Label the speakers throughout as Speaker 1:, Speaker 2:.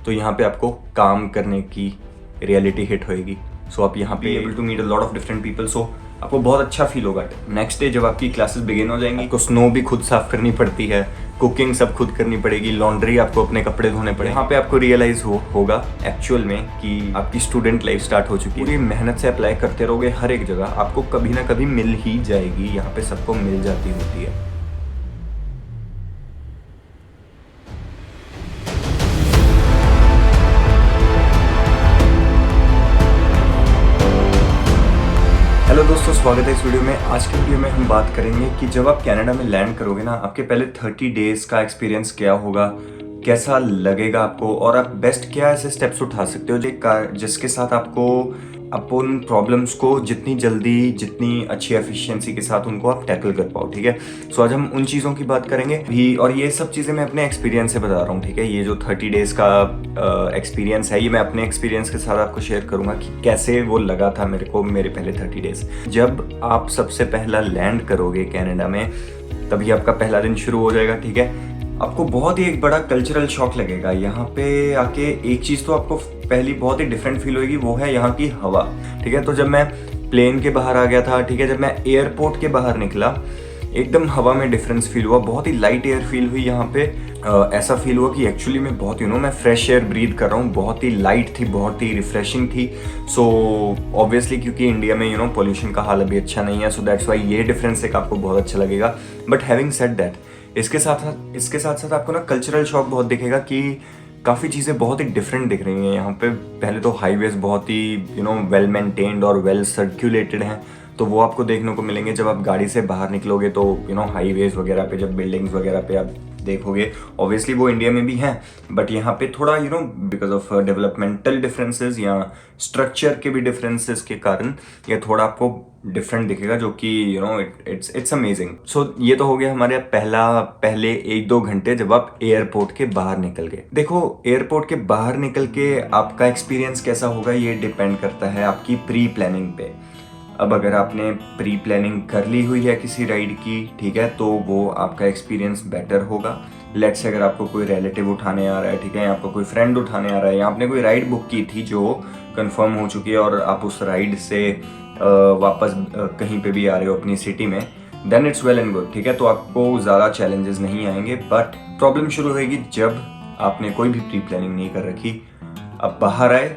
Speaker 1: तो यहाँ पे आपको काम करने की रियलिटी हिट होएगी। सो आप यहाँ पे able to meet a lot of different people, so आपको बहुत अच्छा फील होगा। नेक्स्ट डे जब आपकी क्लासेस बिगिन हो जाएंगी, आपको स्नो भी खुद साफ करनी पड़ती है, कुकिंग सब खुद करनी पड़ेगी, लॉन्ड्री आपको अपने कपड़े धोने पड़े। यहाँ पे आपको रियलाइज होगा एक्चुअल में कि आपकी स्टूडेंट लाइफ स्टार्ट हो चुकी है। पूरी मेहनत से अप्लाई करते रहोगे हर एक जगह, आपको कभी ना कभी मिल ही जाएगी। यहाँ पे सबको मिल जाती होती है। हेलो दोस्तों, स्वागत है इस वीडियो में। आज के वीडियो में हम बात करेंगे कि जब आप कनाडा में लैंड करोगे ना, आपके पहले 30 डेज का एक्सपीरियंस क्या होगा, कैसा लगेगा आपको, और आप बेस्ट क्या ऐसे स्टेप्स उठा सकते हो जिसके साथ आपको अपन प्रॉब्लम्स को जितनी जल्दी, जितनी अच्छी एफिशिएंसी के साथ उनको आप टैकल कर पाओ। ठीक है, सो आज हम उन चीज़ों की बात करेंगे भी, और ये सब चीज़ें मैं अपने एक्सपीरियंस से बता रहा हूँ। ठीक है, ये जो 30 डेज का एक्सपीरियंस है, ये मैं अपने एक्सपीरियंस के साथ आपको शेयर करूंगा कि कैसे वो लगा था मेरे को, मेरे पहले 30 डेज। जब आप सबसे पहला लैंड करोगे कनाडा में, तभी आपका पहला दिन शुरू हो जाएगा। ठीक है, आपको बहुत ही एक बड़ा कल्चरल शॉक लगेगा। यहाँ पे आके एक चीज़ तो आपको पहली बहुत ही डिफरेंट फील होगी, वो है यहाँ की हवा। ठीक है, तो जब मैं प्लेन के बाहर आ गया था, ठीक है, जब मैं एयरपोर्ट के बाहर निकला, एकदम हवा में डिफरेंस फील हुआ, बहुत ही लाइट एयर फील हुई यहाँ पे। ऐसा फील हुआ कि एक्चुअली मैं बहुत मैं फ्रेश एयर ब्रीथ कर रहा हूँ। बहुत ही लाइट थी, बहुत ही रिफ्रेशिंग थी। सो ऑब्वियसली क्योंकि इंडिया में पोल्यूशन का हाल अभी अच्छा नहीं है, सो दैट्स वाई ये डिफरेंस एक आपको बहुत अच्छा लगेगा। बट हैविंग सेड दैट, इसके साथ साथ आपको ना कल्चरल शॉक बहुत दिखेगा कि काफ़ी चीज़ें बहुत ही डिफरेंट दिख रही हैं यहाँ पे। पहले तो हाईवेज बहुत ही वेल मेंटेन्ड और वेल सर्कुलेटेड हैं, तो वो आपको देखने को मिलेंगे जब आप गाड़ी से बाहर निकलोगे। तो हाईवेज वगैरह पे, जब बिल्डिंग्स वगैरह पे आप देखोगे, ऑब्वियसली वो इंडिया में भी हैं, बट यहाँ पे थोड़ा बिकॉज ऑफ डेवलपमेंटल डिफरेंसेस या स्ट्रक्चर के भी डिफरेंसेस के कारण ये थोड़ा आपको डिफरेंट दिखेगा, जो कि इट्स अमेजिंग। सो ये तो हो गया हमारे पहले 1-2 घंटे जब आप एयरपोर्ट के बाहर निकल गए। देखो, एयरपोर्ट के बाहर निकल के आपका एक्सपीरियंस कैसा होगा ये डिपेंड करता है आपकी प्री प्लानिंग पे। अब अगर आपने प्री प्लानिंग कर ली हुई है किसी राइड की, ठीक है, तो वो आपका एक्सपीरियंस बेटर होगा। लेट्स से अगर आपको कोई रिलेटिव उठाने आ रहा है, ठीक है, या आपको कोई फ्रेंड उठाने आ रहा है, या आपने कोई राइड बुक की थी जो कंफर्म हो चुकी है और आप उस राइड से वापस कहीं पे भी आ रहे हो अपनी सिटी में, then it's well and good. ठीक है, तो आपको ज़्यादा चैलेंजेस नहीं आएंगे। बट प्रॉब्लम शुरू होगी जब आपने कोई भी प्री प्लानिंग नहीं कर रखी। अब बाहर आए,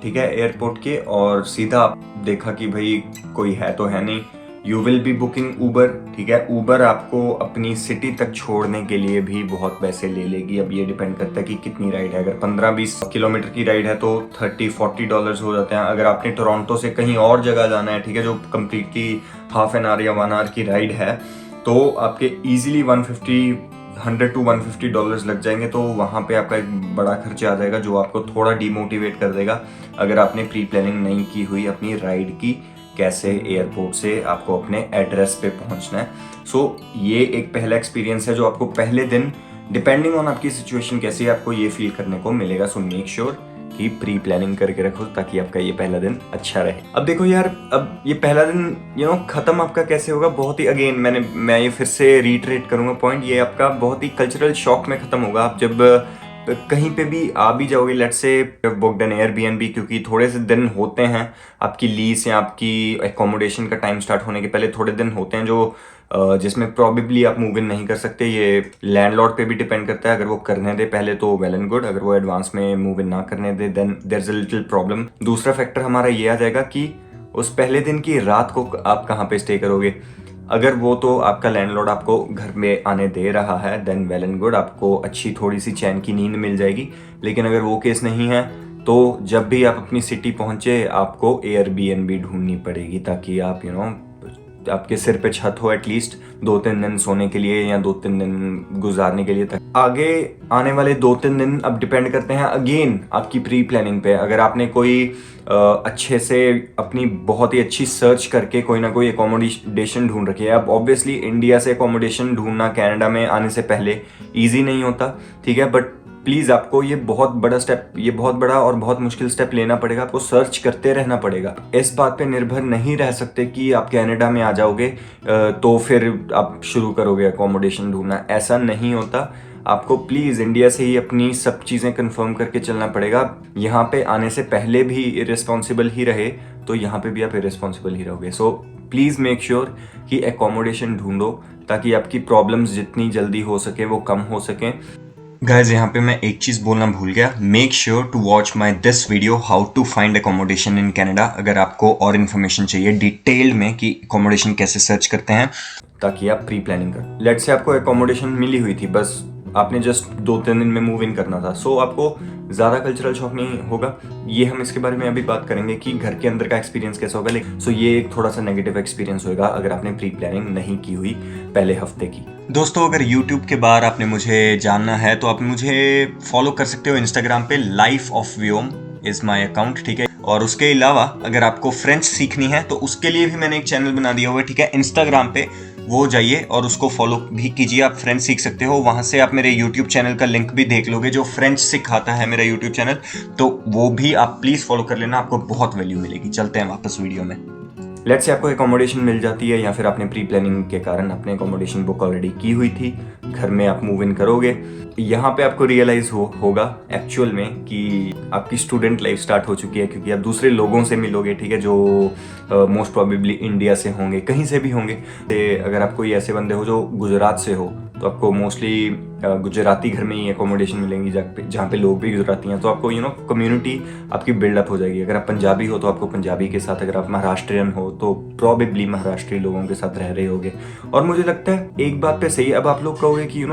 Speaker 1: ठीक है, एयरपोर्ट के, और सीधा आप देखा कि भाई कोई है तो है नहीं। You will B booking Uber. ठीक है, ऊबर आपको अपनी सिटी तक छोड़ने के लिए भी बहुत पैसे ले लेगी। अब ये डिपेंड करता है कि कितनी राइड है। अगर 15-20 किलोमीटर की राइड है तो $30-40 हो जाते हैं। अगर आपने टोरंटो से कहीं और जगह जाना है, ठीक है, जो कम्प्लीटली हाफ एन आवर या 1 आवर की राइड है, तो आपके ईजिली $100 to $150 लग जाएंगे। तो वहाँ पे आपका एक बड़ा खर्चा आ जाएगा, जो आपको थोड़ा डिमोटिवेट कर देगा अगर आपने प्री प्लानिंग नहीं की हुई अपनी राइड की, कैसे एयरपोर्ट से आपको अपने एड्रेस पे पहुँचना है। सो ये एक पहला एक्सपीरियंस है जो आपको पहले दिन, डिपेंडिंग ऑन आपकी सिचुएशन कैसी है, आपको ये फील करने को मिलेगा। सो मेक श्योर कि प्री प्लानिंग करके रखो ताकि आपका ये पहला दिन अच्छा रहे। अब देखो यार, अब ये पहला दिन खत्म आपका कैसे होगा, बहुत ही अगेन मैं ये फिर से रीटरेट करूंगा पॉइंट, ये आपका बहुत ही कल्चरल शॉक में खत्म होगा। आप जब कहीं पे भी आ भी जाओगे, let's say booked N Airbnb, क्योंकि थोड़े से दिन होते हैं आपकी लीज या आपकी एकोमोडेशन का टाइम स्टार्ट होने के पहले थोड़े दिन होते हैं जो जिसमें प्रॉबेबली आप मूव इन नहीं कर सकते। ये लैंडलॉर्ड पे भी डिपेंड करता है। अगर वो करने दे पहले तो वेल एंड गुड, अगर वो एडवांस में मूव इन ना करने दे then there is a little problem. दूसरा फैक्टर हमारा ये आ जाएगा कि उस पहले दिन की रात को आप कहाँ पे स्टे करोगे। अगर वो तो आपका लैंडलॉर्ड आपको घर में आने दे रहा है, देन वेल एंड गुड, आपको अच्छी थोड़ी सी चैन की नींद मिल जाएगी। लेकिन अगर वो केस नहीं है, तो जब भी आप अपनी सिटी पहुंचे, आपको एयरबीएनबी ढूंढनी पड़ेगी ताकि आप आपके सिर पे छत हो एटलीस्ट 2-3 दिन सोने के लिए, या 2-3 दिन गुजारने के लिए तक। आगे आने वाले 2-3 दिन अब डिपेंड करते हैं अगेन आपकी प्री प्लानिंग पे। अगर आपने कोई अच्छे से अपनी बहुत ही अच्छी सर्च करके कोई ना कोई एकोमोडेशन ढूंढ रखी है। अब ऑब्वियसली इंडिया से एकोमोडेशन ढूंढना कनाडा में आने से पहले ईजी नहीं होता, ठीक है, बट प्लीज़ आपको ये बहुत बड़ा और बहुत मुश्किल स्टेप लेना पड़ेगा। आपको सर्च करते रहना पड़ेगा। इस बात पे निर्भर नहीं रह सकते कि आप कनाडा में आ जाओगे तो फिर आप शुरू करोगे एकोमोडेशन ढूंढना, ऐसा नहीं होता। आपको प्लीज़ इंडिया से ही अपनी सब चीज़ें कंफर्म करके चलना पड़ेगा। यहाँ पे आने से पहले भी इररिस्पॉन्सिबल ही रहे तो यहाँ पे भी आप इररिस्पॉन्सिबल ही रहोगे। सो प्लीज़ मेक श्योर कि एकोमोडेशन ढूंढो ताकि आपकी प्रॉब्लम्स जितनी जल्दी हो सके वो कम हो सकें। गाइज यहाँ पे मैं एक चीज़ बोलना भूल गया, make sure to watch my this video how to find accommodation in Canada. अगर आपको और इन्फॉर्मेशन चाहिए डिटेल में कि एकोमोडेशन कैसे सर्च करते हैं ताकि आप प्री प्लानिंग करें। लेट से आपको एकोमोडेशन मिली हुई थी, बस आपने जस्ट 2-3 दिन में मूव इन करना था, सो आपको ज़्यादा कल्चरल शॉक नहीं होगा। ये हम इसके बारे में अभी बात करेंगे कि घर के अंदर का एक्सपीरियंस कैसा होगा। लेकिन सो ये एक थोड़ा सा नेगेटिव एक्सपीरियंस होगा अगर आपने प्री प्लानिंग नहीं की हुई पहले हफ्ते की। दोस्तों अगर YouTube के बारे आपने मुझे जानना है तो आप मुझे फॉलो कर सकते हो इंस्टाग्राम पे, life of Vyom is my account, ठीक है। और उसके अलावा अगर आपको फ्रेंच सीखनी है तो उसके लिए भी मैंने एक चैनल बना दिया हुआ है, ठीक है, इंस्टाग्राम पे, वो जाइए और उसको फॉलो भी कीजिए। आप फ्रेंच सीख सकते हो वहाँ से। आप मेरे यूट्यूब चैनल का लिंक भी देख लोगे, जो फ्रेंच सिखाता है मेरा यूट्यूब चैनल, तो वो भी आप प्लीज़ फॉलो कर लेना, आपको बहुत वैल्यू मिलेगी। चलते हैं वापस वीडियो में। लेट्स से आपको एकोमोडेशन मिल जाती है या फिर आपने प्री प्लानिंग के कारण अपने एकोमोडेशन बुक ऑलरेडी की हुई थी, घर में आप मूव इन करोगे। यहाँ पे आपको रियलाइज होगा एक्चुअल में कि आपकी स्टूडेंट लाइफ स्टार्ट हो चुकी है, क्योंकि आप दूसरे लोगों से मिलोगे, ठीक है, जो मोस्ट प्रोबेबली इंडिया से होंगे, कहीं से भी होंगे। अगर आप कोई ऐसे बंदे हो जो गुजरात से हो तो आपको मोस्टली गुजराती घर में ही एकोमोडेशन मिलेंगी जहाँ पे लोग भी गुजराती हैं, तो आपको कम्युनिटी आपकी बिल्डअप हो जाएगी। अगर आप पंजाबी हो तो आपको पंजाबी के साथ, अगर आप महाराष्ट्रियन हो तो प्रॉबेबली महाराष्ट्री लोगों के साथ रह रहे होगे। और मुझे लगता है एक बात पे सही, अब आप लोग कहोगे कि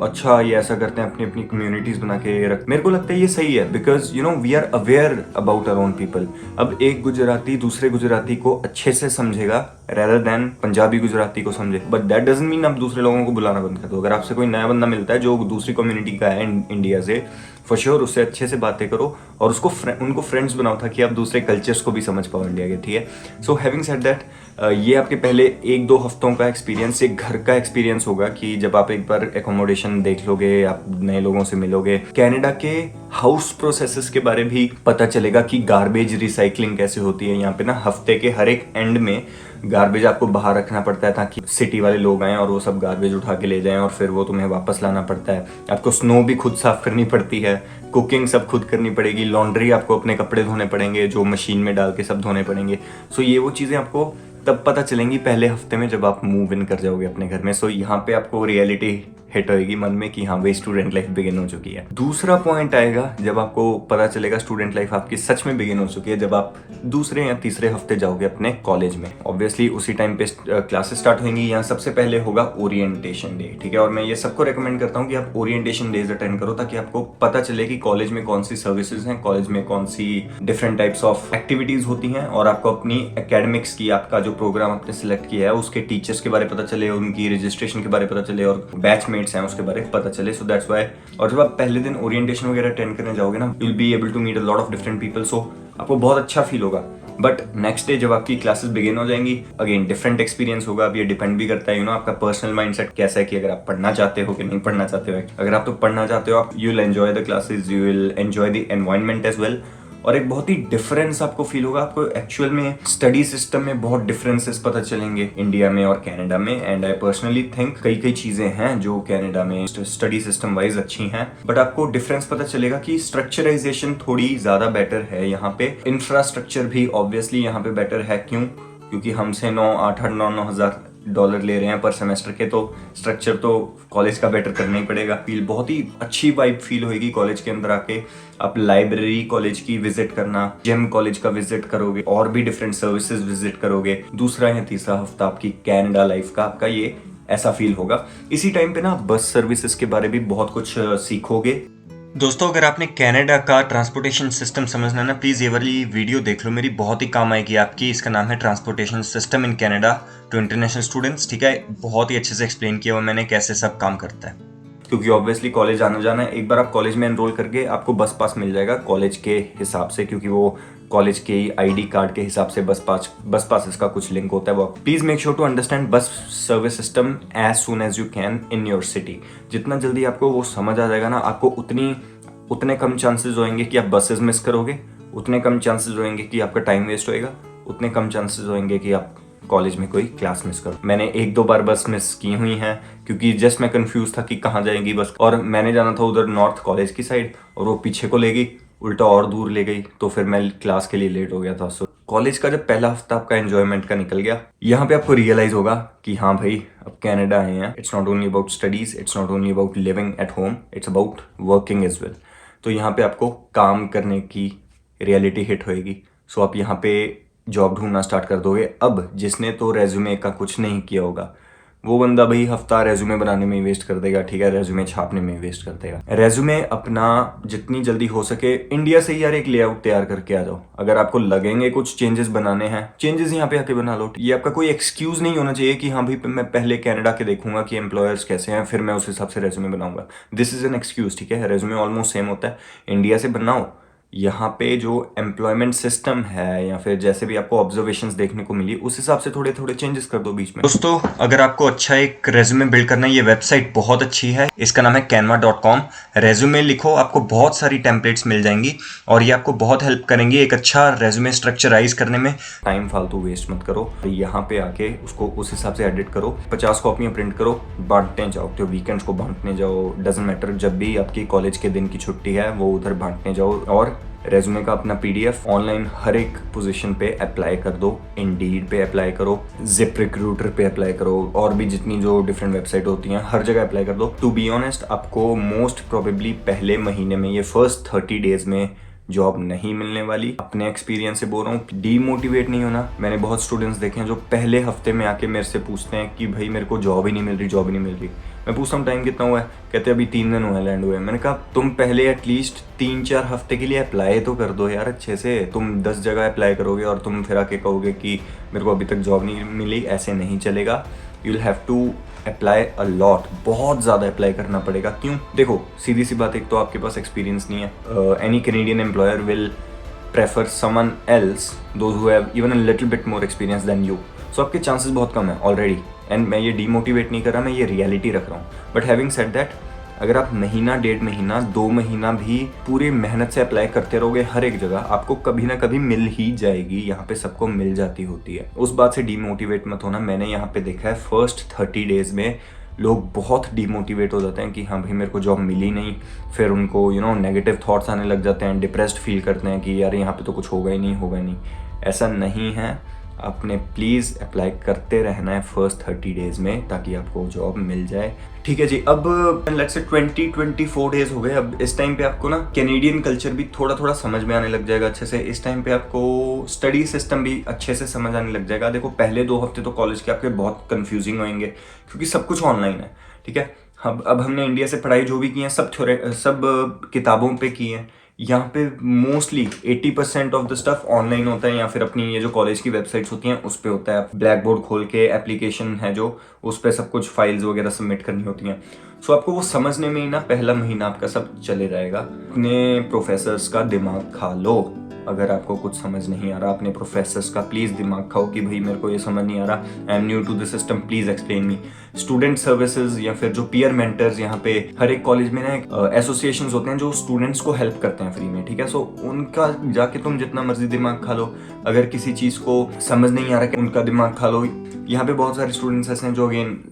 Speaker 1: अच्छा ये ऐसा करते हैं, अपनी अपनी कम्युनिटीज बना के रख, मेरे को लगता है ये सही है, because we are aware about our own people. अब एक गुजराती दूसरे गुजराती को अच्छे से समझेगा रेदर देन पंजाबी गुजराती को समझे, बट दैट डजंट मीन आप दूसरे लोगों को बुलाना बंद कर दो। अगर आपसे कोई नया बंदा मिलता है जो दूसरी कम्युनिटी का है इंडिया से, फॉर श्योर उससे अच्छे से बातें करो और उनको फ्रेंड्स बनाओ ताकि आप दूसरे कल्चर्स को भी समझ पाओ इंडिया के, ठीक है। सो हैविंग सेड दैट, ये आपके पहले 1-2 हफ्तों का एक्सपीरियंस, एक घर का एक्सपीरियंस होगा कि जब आप एक बार एकोमोडेशन देख लोगे, आप नए लोगों से मिलोगे, कनाडा के हाउस प्रोसेसेस के बारे भी पता चलेगा कि गार्बेज रिसाइकलिंग कैसे होती है। यहाँ पे ना हफ्ते के हर एक एंड में गार्बेज आपको बाहर रखना पड़ता है ताकि सिटी वाले लोग आएँ और वो सब गार्बेज उठा के ले जाएं और फिर वो तुम्हें वापस लाना पड़ता है। आपको स्नो भी खुद साफ करनी पड़ती है, कुकिंग सब खुद करनी पड़ेगी, लॉन्ड्री आपको अपने कपड़े धोने पड़ेंगे जो मशीन में डाल के सब धोने पड़ेंगे। सो ये वो चीज़ें आपको तब पता चलेंगी पहले हफ्ते में जब आप मूव इन कर जाओगे अपने घर में। सो यहाँ पे आपको रियलिटी हिट होएगी मन में कि हाँ भाई स्टूडेंट लाइफ बिगिन हो चुकी है। दूसरा पॉइंट आएगा जब आपको पता चलेगा स्टूडेंट लाइफ आपकी सच में बिगिन हो चुकी है, जब आप दूसरे या तीसरे हफ्ते जाओगे अपने कॉलेज में। ऑब्वियसली उसी टाइम पे क्लासेस स्टार्ट होंगी। यहाँ सबसे पहले होगा ओरिएंटेशन डे, ठीक है, और मैं ये सबको रेकमेंड करता हूँ कि आप ओरिएंटेशन डेज अटेंड करो ताकि आपको पता चले कि कॉलेज में कौन सी सर्विसेज हैं, कॉलेज में कौन सी डिफरेंट टाइप्स ऑफ एक्टिविटीज होती हैं, और आपको अपनी एकेडमिक्स की, आपका जो प्रोग्राम आपने सिलेक्ट किया है उसके टीचर्स के बारे में पता चले, उनकी रजिस्ट्रेशन के बारे में पता चले और बैचमेट्स हैं उसके बारे में पता चले। So that's why. और जब आप पहले दिन ओरिएंटेशन वगैरह अटेंड करने जाओगे ना, you will be able to meet a lot of different people, so आपको बहुत अच्छा फील होगा। बट नेक्स्ट डे जब आपकी क्लासेस बिगिन हो जाएंगी, अगेन डिफरेंट एक्सपीरियंस होगा। अब ये डिपेंड भी करता है आपका पर्सनल माइंडसेट कैसा है कि अगर आप पढ़ना चाहते हो कि नहीं पढ़ना चाहते हो। अगर आप तो पढ़ना चाहते हो, आप you will enjoy the classes, you will enjoy the environment as well, और एक बहुत ही डिफरेंस आपको फील होगा। आपको एक्चुअल में स्टडी सिस्टम में बहुत डिफरेंसेस पता चलेंगे इंडिया में और कनाडा में। एंड आई पर्सनली थिंक कई चीजें हैं जो कनाडा में स्टडी सिस्टम वाइज अच्छी हैं, बट आपको डिफरेंस पता चलेगा कि स्ट्रक्चराइजेशन थोड़ी ज्यादा बेटर है यहाँ पे। इंफ्रास्ट्रक्चर भी ऑब्वियसली यहाँ पे बेटर है। क्योंकि हमसे 8-9 हज़ार डॉलर ले रहे हैं पर सेमेस्टर के, तो स्ट्रक्चर तो कॉलेज का बेटर करना ही पड़ेगा। फील बहुत ही अच्छी वाइब फील होएगी कॉलेज के अंदर आके। आप लाइब्रेरी कॉलेज की विजिट करना, जिम कॉलेज का विजिट करोगे, और भी डिफरेंट सर्विसेज विजिट करोगे। दूसरा या तीसरा हफ्ता आपकी कनाडा लाइफ का आपका ये ऐसा फील होगा। इसी टाइम पे ना बस सर्विसेज के बारे में बहुत कुछ सीखोगे। दोस्तों अगर आपने कनाडा का ट्रांसपोर्टेशन सिस्टम समझना है ना, प्लीज़ ये वाली वीडियो देख लो, मेरी बहुत ही काम आएगी आपकी। इसका नाम है transportation system in Canada to international students, ठीक है। बहुत ही अच्छे से एक्सप्लेन किया हुआ मैंने कैसे सब काम करता है। क्योंकि ऑब्वियसली कॉलेज आना जाना है, एक बार आप कॉलेज में एनरोल करके आपको बस पास मिल जाएगा कॉलेज के हिसाब से, क्योंकि वो कॉलेज के आईडी कार्ड के हिसाब से बस पास का कुछ लिंक होता है। वो please make sure to understand bus service system as soon as you can in your city. जितना जल्दी आपको वो समझ आ जाएगा ना, आपको उतने कम चांसेस होंगे कि आप बसेस मिस करोगे, उतने कम चांसेस होंगे कि आपका टाइम वेस्ट होएगा, उतने कम चांसेस होंगे कि आप कॉलेज में कोई क्लास मिस करूँ। मैंने 1-2 बार बस मिस की हुई हैं क्योंकि जस्ट मैं कंफ्यूज था कि कहाँ जाएंगी बस, और मैंने जाना था उधर नॉर्थ कॉलेज की साइड और वो पीछे को ले गई, उल्टा और दूर ले गई, तो फिर मैं क्लास के लिए लेट हो गया था। सो कॉलेज का जब पहला हफ्ता आपका एंजॉयमेंट का निकल गया, यहाँ पे आपको रियलाइज होगा कि हाँ भाई अब कनाडा आए हैं। It's not only about studies, it's not only about living at home, it's about working as well. तो यहाँ पे आपको काम करने की रियलिटी हिट होएगी। सो आप यहाँ पे जॉब ढूंढना स्टार्ट कर दोगे। अब जिसने तो रेज्यूमे का कुछ नहीं किया होगा वो बंदा भाई हफ्ता रेज्यूमे बनाने में ही वेस्ट कर देगा, ठीक है, रेज्यूमे छापने में ही वेस्ट कर देगा। रेज्यूमे अपना जितनी जल्दी हो सके इंडिया से ही यार एक लेआउट तैयार करके आ जाओ। अगर आपको लगेंगे कुछ चेंजेस बनाने हैं, चेंजेस यहाँ पे आके बना लो। ये आपका कोई एक्सक्यूज नहीं होना चाहिए कि हाँ भाई मैं पहले कनाडा के देखूंगा कि एम्प्लॉयर्स कैसे हैं, फिर मैं उस हिसाब से रेज्यूमे बनाऊंगा। दिस इज एन एक्सक्यूज, ठीक है। रेज्यूमे ऑलमोस्ट सेम होता है, इंडिया से बनाओ। यहाँ पे जो एम्प्लॉयमेंट सिस्टम है या फिर जैसे भी आपको ऑब्जर्वेशंस देखने को मिली उस हिसाब से थोड़े थोड़े चेंजेस कर दो बीच में। दोस्तों अगर आपको अच्छा एक रेज्यूमे बिल्ड करना है, ये वेबसाइट बहुत अच्छी है, इसका नाम है canva.com। रेज्यूमे लिखो, आपको बहुत सारी टेम्पलेट्स मिल जाएंगी और ये आपको बहुत हेल्प करेंगी एक अच्छा रेज्यूमे स्ट्रक्चराइज करने में। टाइम फालतू वेस्ट मत करो, यहाँ पे आके उसको उस हिसाब से एडिट करो, 50 कॉपियाँ प्रिंट करो, बांटने जाओ, तो वीकेंड्स को बांटने जाओ, डजेंट मैटर, जब भी आपकी कॉलेज के दिन की छुट्टी है वो उधर बांटने जाओ। और रेज्यूमे का अपना पीडीएफ ऑनलाइन हर एक पोजीशन पे अप्लाई कर दो। इंडीड पे अप्लाई करो, जिप रिक्रूटर पे अप्लाई करो, और भी जितनी जो डिफरेंट वेबसाइट होती हैं हर जगह अप्लाई कर दो। टू बी ऑनेस्ट आपको मोस्ट प्रोबेबली पहले महीने में, ये फर्स्ट 30 डेज में जॉब नहीं मिलने वाली। अपने एक्सपीरियंस से बोल रहा हूँ, डीमोटिवेट नहीं होना। मैंने बहुत स्टूडेंट्स देखे हैं जो पहले हफ्ते में आके मेरे से पूछते हैं कि भाई मेरे को जॉब ही नहीं मिल रही, जॉब ही नहीं मिल रही। मैं पूछता हूँ टाइम कितना हुआ है, कहते अभी 3 दिन हुए लैंड हुए। मैंने कहा तुम पहले एटलीस्ट 3-4 हफ्ते के लिए अप्लाई तो कर दो यार अच्छे से। तुम 10 जगह अप्लाई करोगे और तुम फिर आके कहोगे कि मेरे को अभी तक जॉब नहीं मिली, ऐसे नहीं चलेगा। You will have to apply a lot, बहुत ज़्यादा अप्लाई करना पड़ेगा। क्यों? देखो सीधी सी बात, एक तो आपके पास एक्सपीरियंस नहीं है। Any Canadian employer will prefer someone else those who have even a little bit more experience than you. So आपके चांसेस बहुत कम है ऑलरेडी। एंड मैं ये डीमोटिवेट नहीं कर रहा, मैं ये रियलिटी रख रहा हूँ। बट हैविंग सेड दैट, अगर आप महीना, 1.5 महीना, 2 महीना भी पूरी मेहनत से अप्लाई करते रहोगे हर एक जगह, आपको कभी ना कभी मिल ही जाएगी। यहाँ पे सबको मिल जाती होती है, उस बात से डीमोटिवेट मत होना। मैंने यहाँ पे देखा है फर्स्ट 30 डेज में लोग बहुत डीमोटिवेट हो जाते हैं कि हाँ भाई मेरे को जॉब मिली नहीं। फिर उनको नेगेटिव थॉट्स आने लग जाते हैं, डिप्रेस्ड फील करते हैं कि यार यहाँ पे तो कुछ होगा ही नहीं, होगा नहीं। ऐसा नहीं है, आपने प्लीज़ अप्लाई करते रहना है फर्स्ट 30 डेज में ताकि आपको जॉब मिल जाए। ठीक है जी, अब लेट्स से 20-24 डेज हो गए। अब इस टाइम पे आपको ना कैनेडियन कल्चर भी थोड़ा थोड़ा समझ में आने लग जाएगा अच्छे से। इस टाइम पे आपको स्टडी सिस्टम भी अच्छे से समझ आने लग जाएगा। देखो पहले 2 हफ्ते तो कॉलेज के आपके बहुत कंफ्यूजिंग होंगे क्योंकि सब कुछ ऑनलाइन है, ठीक है। अब हमने इंडिया से पढ़ाई जो भी की है सब किताबों पे की है। यहाँ पे mostly 80% of the stuff online होता है या फिर अपनी ये जो कॉलेज की वेबसाइट्स होती हैं उस पे होता है। ब्लैक बोर्ड खोल के एप्लीकेशन है जो, उस पे सब कुछ फाइल्स वगैरह सबमिट करनी होती हैं। सो आपको वो समझने में ही ना पहला महीना आपका सब चले जाएगा। अपने प्रोफेसर्स का दिमाग खा लो। अगर आपको कुछ समझ नहीं आ रहा, अपने प्रोफेसर्स का प्लीज़ दिमाग खाओ कि भाई मेरे को ये समझ नहीं आ रहा, I am new to the system, please explain me. Student services या फिर जो पीयर मेंटर्स, यहाँ पे हर एक कॉलेज में ना एसोसिएशंस होते हैं जो स्टूडेंट्स को हेल्प करते हैं फ्री में, ठीक है। सो उनका जाके तुम जितना मर्जी दिमाग खा लो। अगर किसी चीज़ को समझ नहीं आ रहा कि उनका दिमाग खा लो। यहाँ पे बहुत सारे स्टूडेंट्स ऐसे हैं जो अगेन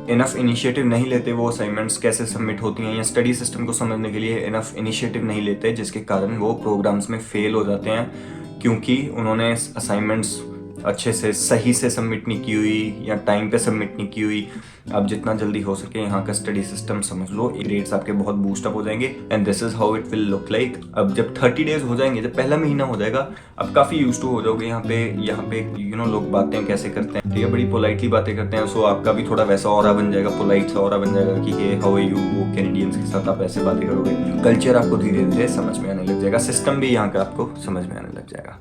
Speaker 1: इनफ इनिशिएटिव नहीं लेते, वो असाइनमेंट्स कैसे सबमिट होती हैं या स्टडी सिस्टम को समझने के लिए इनफ इनिशिएटिव नहीं लेते, जिसके कारण वो प्रोग्राम्स में फेल हो जाते हैं क्योंकि उन्होंने असाइनमेंट्स अच्छे से सही से सबमिट नहीं की हुई या टाइम पे सबमिट नहीं की हुई। अब जितना जल्दी हो सके यहाँ का स्टडी सिस्टम समझ लो, ग्रेड्स आपके बहुत बूस्ट अप हो जाएंगे and this is how it will look like. अब जब 30 डेज हो जाएंगे, जब पहला महीना हो जाएगा, अब काफ़ी यूज टू हो जाओगे। यहाँ पे लोग बातें कैसे करते हैं, ठीक है, बड़ी पोलाइटली बातें करते हैं। सो आपका भी थोड़ा वैसा ऑरा बन जाएगा, पोलाइट सा ऑरा बन जाएगा कि हे हाउ आर यू। वो कैनेडियंस के साथ आप ऐसे बातें करोगे, कल्चर आपको धीरे धीरे समझ में आने लग जाएगा, सिस्टम भी यहाँ का आपको समझ में आने लग जाएगा।